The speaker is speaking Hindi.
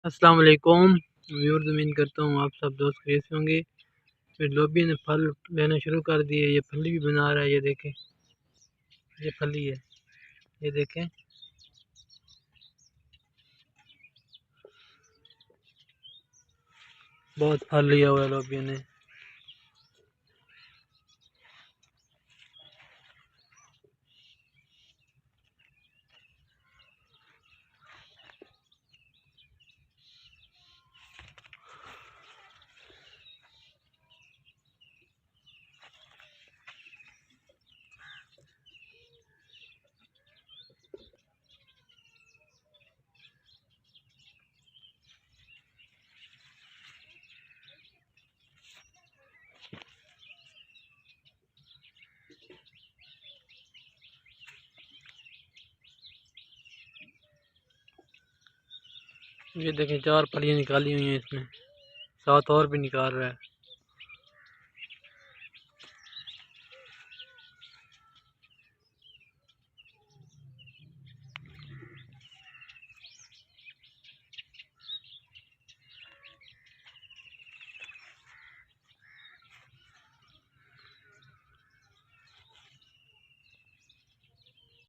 अस्सलाम वालेकुम व्यूअर्स, उम्मीद करता हूँ आप सब दोस्त खैरियत से होंगे। फिर लोबिया ने फल लेना शुरू कर दिए। ये फली भी बना रहा है, ये देखें, ये फली है, ये देखें। बहुत फल लिया हुआ है लोबिया ने। ये देखें, 4 फलियाँ निकाली हुई हैं इसमें, 7 और भी निकाल रहा है।